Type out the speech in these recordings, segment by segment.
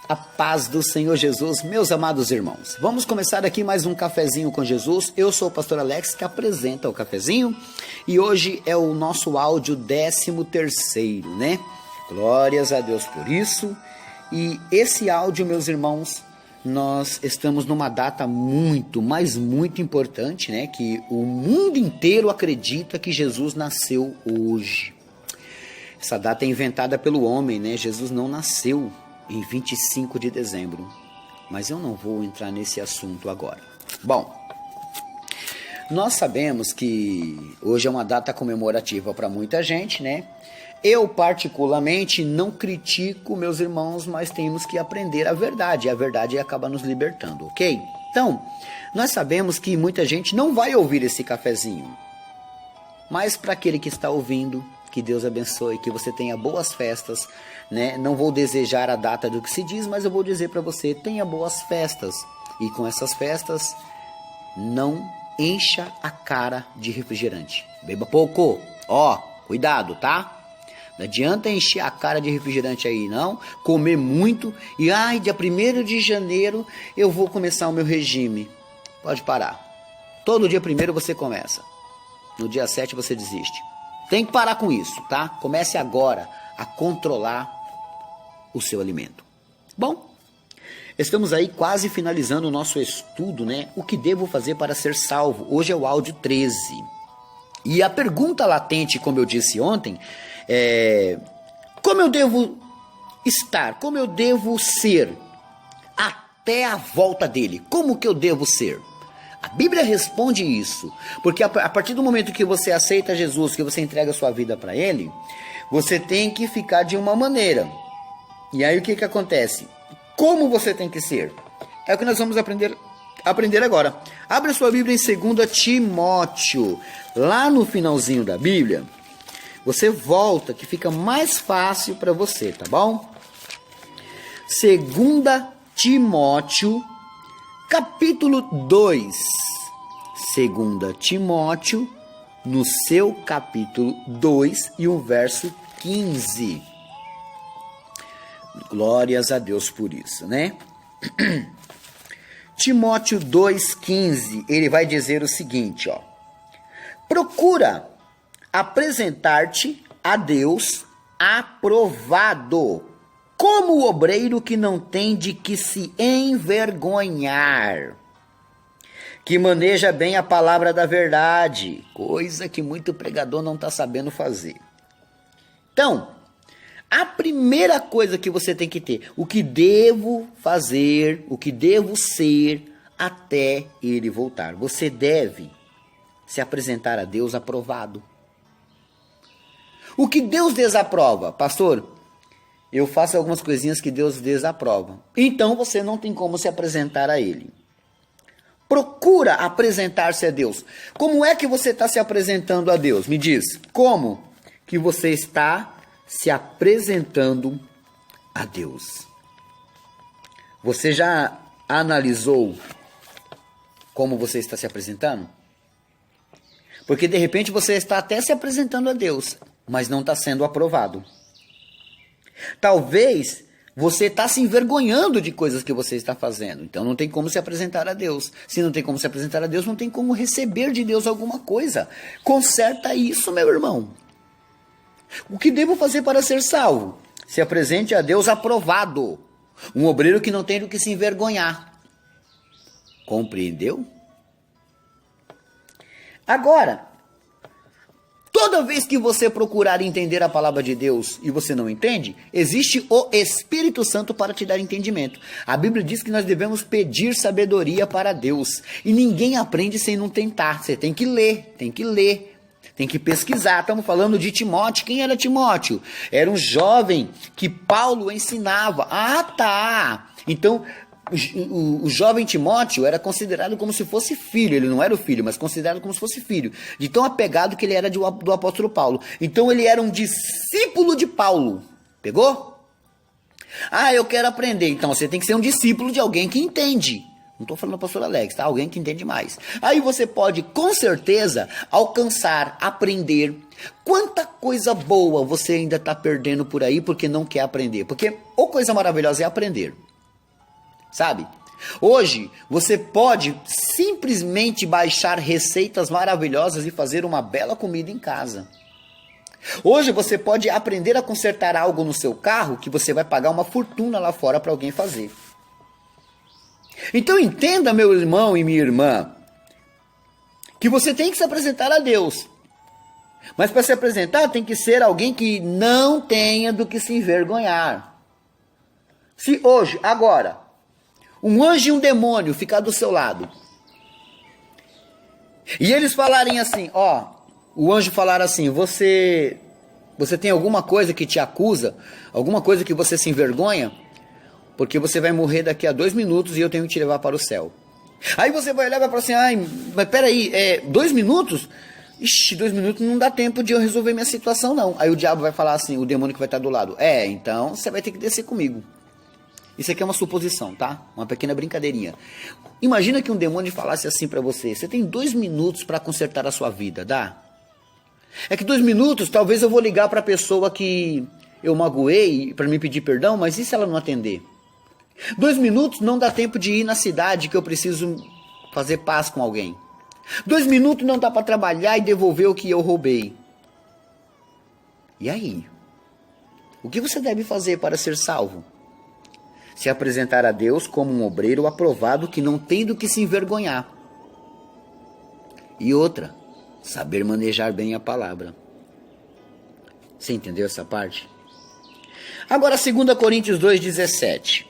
A paz do Senhor Jesus, meus amados irmãos. Vamos começar aqui mais um cafezinho com Jesus. Eu sou o pastor Alex, que apresenta o cafezinho. E hoje é o nosso áudio 13º, né? Glórias a Deus por isso. E esse áudio, meus irmãos, nós estamos numa data muito, mas muito importante, né? Que o mundo inteiro acredita que Jesus nasceu hoje. Essa data é inventada pelo homem, né? Jesus não nasceu em 25 de dezembro. Mas eu não vou entrar nesse assunto agora. Bom, nós sabemos que hoje é uma data comemorativa para muita gente, né? Eu, particularmente, não critico meus irmãos, mas temos que aprender a verdade. E a verdade acaba nos libertando, ok? Então, nós sabemos que muita gente não vai ouvir esse cafezinho. Mas para aquele que está ouvindo, que Deus abençoe, que você tenha boas festas, né? Não vou desejar a data do que se diz, mas eu vou dizer para você, tenha boas festas. E com essas festas, não encha a cara de refrigerante. Beba pouco, ó, cuidado, tá? Não adianta encher a cara de refrigerante aí, não. Comer muito e, dia 1º de janeiro eu vou começar o meu regime. Pode parar. Todo dia 1º você começa. No dia 7 você desiste. Tem que parar com isso, tá? Comece agora a controlar o seu alimento. Bom, estamos aí quase finalizando o nosso estudo, né? O que devo fazer para ser salvo? Hoje é o áudio 13. E a pergunta latente, como eu disse ontem, como eu devo estar? Como eu devo ser até a volta dele? Como que eu devo ser? A Bíblia responde isso, porque a partir do momento que você aceita Jesus, que você entrega a sua vida para Ele, você tem que ficar de uma maneira. E aí o que acontece? Como você tem que ser? É o que nós vamos aprender agora. Abre a sua Bíblia em 2 Timóteo. Lá no finalzinho da Bíblia, você volta, que fica mais fácil para você, tá bom? 2 Timóteo, capítulo 2. 2 Timóteo, no seu capítulo 2 e o verso 15. Glórias a Deus por isso, né? Timóteo 2,15, ele vai dizer o seguinte, ó. Procura apresentar-te a Deus aprovado, como o obreiro que não tem de que se envergonhar, que maneja bem a palavra da verdade, coisa que muito pregador não está sabendo fazer. Então, a primeira coisa que você tem que ter, o que devo fazer, o que devo ser até ele voltar. Você deve se apresentar a Deus aprovado. O que Deus desaprova? Pastor, eu faço algumas coisinhas que Deus desaprova. Então você não tem como se apresentar a Ele. Procura apresentar-se a Deus. Como é que você está se apresentando a Deus? Me diz, como que você está se apresentando a Deus? Você já analisou como você está se apresentando? Porque de repente você está até se apresentando a Deus, mas não está sendo aprovado. Talvez você está se envergonhando de coisas que você está fazendo. Então não tem como se apresentar a Deus. Se não tem como se apresentar a Deus, não tem como receber de Deus alguma coisa. Conserta isso, meu irmão. O que devo fazer para ser salvo? Se apresente a Deus aprovado. Um obreiro que não tem do que se envergonhar. Compreendeu? Agora, toda vez que você procurar entender a palavra de Deus e você não entende, existe o Espírito Santo para te dar entendimento. A Bíblia diz que nós devemos pedir sabedoria para Deus. E ninguém aprende sem não tentar. Você tem que ler, tem que pesquisar. Estamos falando de Timóteo. Quem era Timóteo? Era um jovem que Paulo ensinava. Ah, tá. Então, o jovem Timóteo era considerado como se fosse filho. Ele não era o filho, mas considerado como se fosse filho. De tão apegado que ele era do apóstolo Paulo. Então ele era um discípulo de Paulo. Pegou? Eu quero aprender. Então você tem que ser um discípulo de alguém que entende. Não estou falando do pastor Alex, tá? Alguém que entende mais. Aí você pode, com certeza, alcançar, aprender. Quanta coisa boa você ainda está perdendo por aí porque não quer aprender. Porque ou coisa maravilhosa é aprender. sabe? Hoje, você pode simplesmente baixar receitas maravilhosas e fazer uma bela comida em casa. Hoje, você pode aprender a consertar algo no seu carro que você vai pagar uma fortuna lá fora para alguém fazer. Então, entenda, meu irmão e minha irmã, que você tem que se apresentar a Deus. Mas para se apresentar, tem que ser alguém que não tenha do que se envergonhar. Se hoje, agora, um anjo e um demônio ficar do seu lado, e eles falarem assim, o anjo falar assim, você tem alguma coisa que te acusa, alguma coisa que você se envergonha, porque você vai morrer daqui a 2 minutos e eu tenho que te levar para o céu. Aí você vai olhar e vai falar assim, mas peraí, 2 minutos? Ixi, 2 minutos não dá tempo de eu resolver minha situação não. Aí o diabo vai falar assim, o demônio que vai estar do lado, então você vai ter que descer comigo. Isso aqui é uma suposição, tá? Uma pequena brincadeirinha. Imagina que um demônio falasse assim pra você, você tem 2 minutos para consertar a sua vida, dá? É que 2 minutos, talvez eu vou ligar pra pessoa que eu magoei para me pedir perdão, mas e se ela não atender? 2 minutos não dá tempo de ir na cidade que eu preciso fazer paz com alguém. 2 minutos não dá para trabalhar e devolver o que eu roubei. E aí? O que você deve fazer para ser salvo? Se apresentar a Deus como um obreiro aprovado que não tem do que se envergonhar. E outra, saber manejar bem a palavra. Você entendeu essa parte? Agora 2 Coríntios 2,17.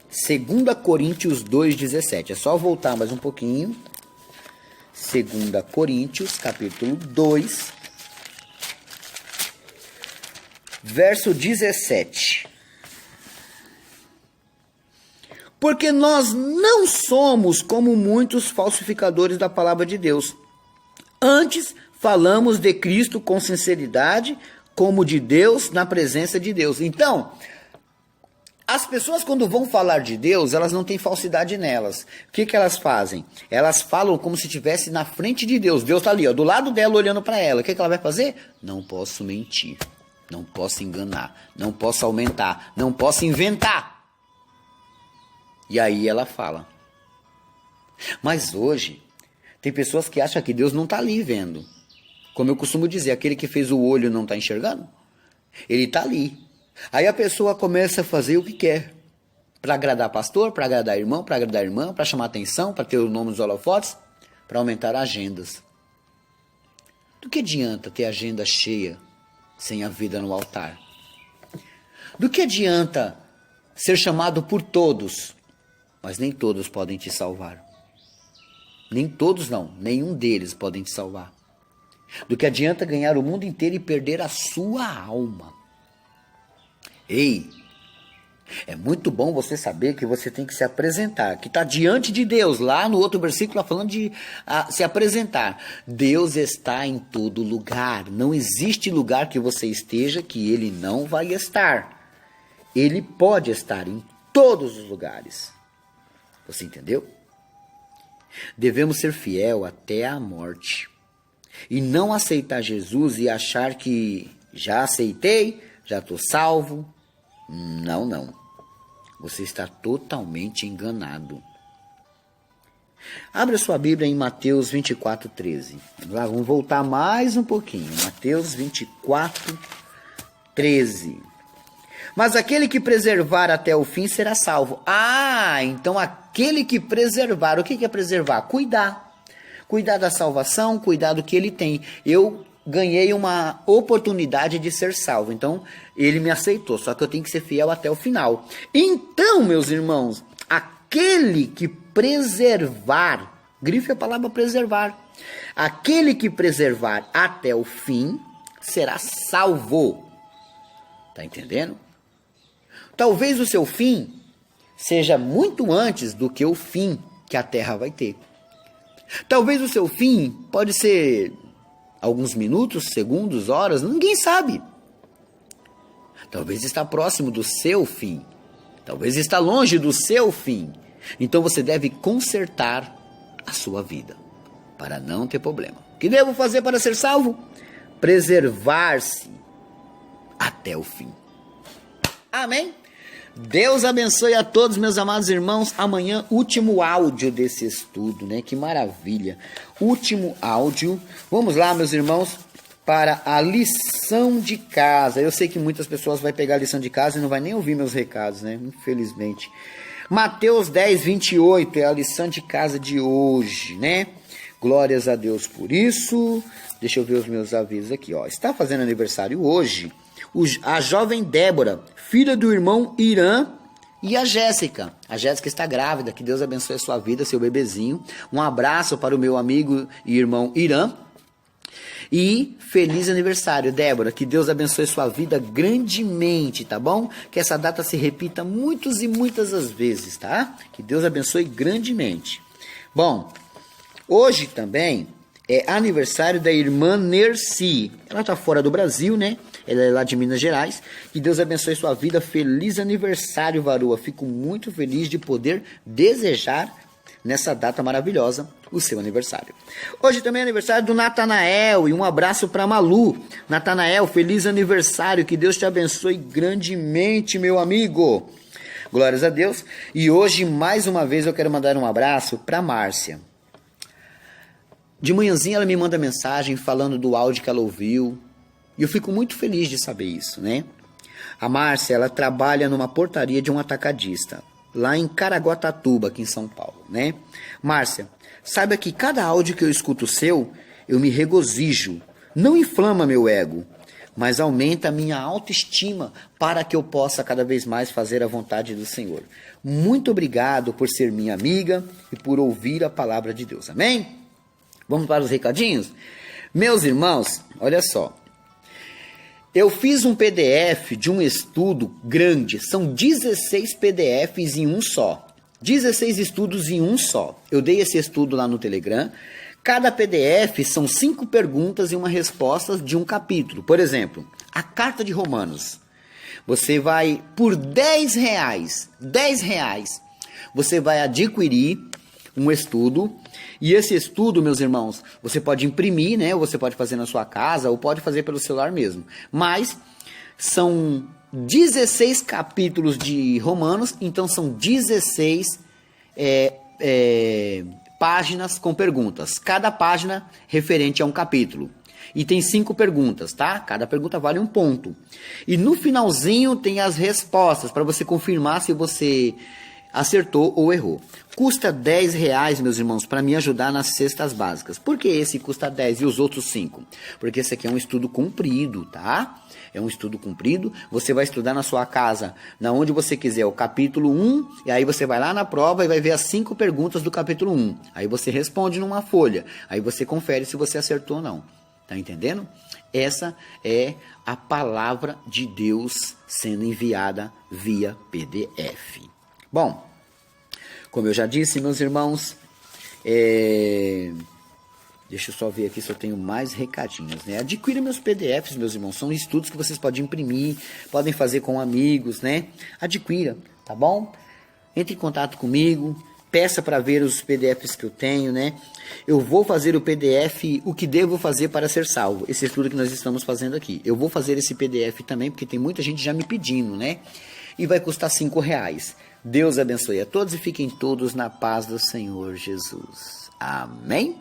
2 Coríntios 2,17. É só voltar mais um pouquinho. 2 Coríntios, capítulo 2, verso 17. Porque nós não somos como muitos falsificadores da palavra de Deus. Antes, falamos de Cristo com sinceridade, como de Deus, na presença de Deus. Então, as pessoas quando vão falar de Deus, elas não têm falsidade nelas. O que elas fazem? Elas falam como se estivesse na frente de Deus. Deus está ali, do lado dela, olhando para ela. O que ela vai fazer? Não posso mentir, não posso enganar, não posso aumentar, não posso inventar. E aí ela fala. Mas hoje, tem pessoas que acham que Deus não está ali vendo. Como eu costumo dizer, aquele que fez o olho não está enxergando? Ele está ali. Aí a pessoa começa a fazer o que quer. Para agradar pastor, para agradar irmão, para agradar irmã, para chamar atenção, para ter o nome dos holofotes, para aumentar agendas. Do que adianta ter agenda cheia sem a vida no altar? Do que adianta ser chamado por todos, mas nem todos podem te salvar? Nem todos não, nenhum deles podem te salvar. Do que adianta ganhar o mundo inteiro e perder a sua alma? Ei, é muito bom você saber que você tem que se apresentar, que está diante de Deus. Lá no outro versículo está falando de se apresentar. Deus está em todo lugar. Não existe lugar que você esteja que Ele não vai estar. Ele pode estar em todos os lugares. Você entendeu? Devemos ser fiel até a morte. E não aceitar Jesus e achar que já aceitei, já estou salvo. Não, não. Você está totalmente enganado. Abra sua Bíblia em Mateus 24:13. Vamos voltar mais um pouquinho. Mateus 24:13. Mas aquele que preservar até o fim será salvo. Então aquele que preservar. O que é preservar? Cuidar. Cuidar da salvação, cuidar do que ele tem. Eu ganhei uma oportunidade de ser salvo. Então, ele me aceitou. Só que eu tenho que ser fiel até o final. Então, meus irmãos, aquele que preservar, grife a palavra preservar. Aquele que preservar até o fim será salvo. Tá entendendo? Talvez o seu fim seja muito antes do que o fim que a terra vai ter. Talvez o seu fim pode ser alguns minutos, segundos, horas, ninguém sabe. Talvez está próximo do seu fim. Talvez está longe do seu fim. Então você deve consertar a sua vida para não ter problema. O que devo fazer para ser salvo? Preservar-se até o fim. Amém? Deus abençoe a todos, meus amados irmãos. Amanhã, último áudio desse estudo, né? Que maravilha. Último áudio. Vamos lá, meus irmãos, para a lição de casa. Eu sei que muitas pessoas vão pegar a lição de casa e não vai nem ouvir meus recados, né? Infelizmente. Mateus 10, 28 é a lição de casa de hoje, né? Glórias a Deus por isso. Deixa eu ver os meus avisos aqui, ó. Está fazendo aniversário hoje a jovem Débora, filha do irmão Irã, e a Jéssica. A Jéssica está grávida, que Deus abençoe a sua vida, seu bebezinho. Um abraço para o meu amigo e irmão Irã. E feliz aniversário, Débora. Que Deus abençoe sua vida grandemente, tá bom? Que essa data se repita muitas e muitas as vezes, tá? Que Deus abençoe grandemente. Bom, hoje também é aniversário da irmã Nerci. Ela tá fora do Brasil, né? Ela é lá de Minas Gerais. Que Deus abençoe sua vida. Feliz aniversário, varoa. Fico muito feliz de poder desejar nessa data maravilhosa o seu aniversário. Hoje também é aniversário do Natanael. E um abraço para Malu. Natanael, feliz aniversário. Que Deus te abençoe grandemente, meu amigo. Glórias a Deus. E hoje, mais uma vez, eu quero mandar um abraço para Márcia. De manhãzinha ela me manda mensagem falando do áudio que ela ouviu. E eu fico muito feliz de saber isso, né? A Márcia, ela trabalha numa portaria de um atacadista, lá em Caraguatatuba, aqui em São Paulo, né? Márcia, saiba que cada áudio que eu escuto seu, eu me regozijo. Não inflama meu ego, mas aumenta a minha autoestima para que eu possa cada vez mais fazer a vontade do Senhor. Muito obrigado por ser minha amiga e por ouvir a palavra de Deus, amém? Vamos para os recadinhos? Meus irmãos, olha só. Eu fiz um PDF de um estudo grande, são 16 PDFs em um só. 16 estudos em um só. Eu dei esse estudo lá no Telegram. Cada PDF são 5 perguntas e uma resposta de um capítulo. Por exemplo, a Carta de Romanos. Você vai, por R$10, você vai adquirir um estudo. E esse estudo, meus irmãos, você pode imprimir, né? Ou você pode fazer na sua casa, ou pode fazer pelo celular mesmo. Mas são 16 capítulos de Romanos, então são 16 páginas com perguntas. Cada página referente a um capítulo. E tem 5 perguntas, tá? Cada pergunta vale 1 ponto. E no finalzinho tem as respostas, para você confirmar se você acertou ou errou. Custa R$10, meus irmãos, para me ajudar nas cestas básicas. Por que esse custa 10 e os outros 5? Porque esse aqui é um estudo comprido, tá? É um estudo comprido. Você vai estudar na sua casa, na onde você quiser, o capítulo 1, e aí você vai lá na prova e vai ver as 5 perguntas do capítulo 1. Aí você responde numa folha. Aí você confere se você acertou ou não. Tá entendendo? Essa é a palavra de Deus sendo enviada via PDF. Bom, como eu já disse, meus irmãos, deixa eu só ver aqui se eu tenho mais recadinhos, né? Adquira meus PDFs, meus irmãos, são estudos que vocês podem imprimir, podem fazer com amigos, né? Adquira, tá bom? Entre em contato comigo, peça para ver os PDFs que eu tenho, né? Eu vou fazer o PDF, o que devo fazer para ser salvo, esse estudo que nós estamos fazendo aqui. Eu vou fazer esse PDF também, porque tem muita gente já me pedindo, né? E vai custar R$5. Deus abençoe a todos e fiquem todos na paz do Senhor Jesus. Amém?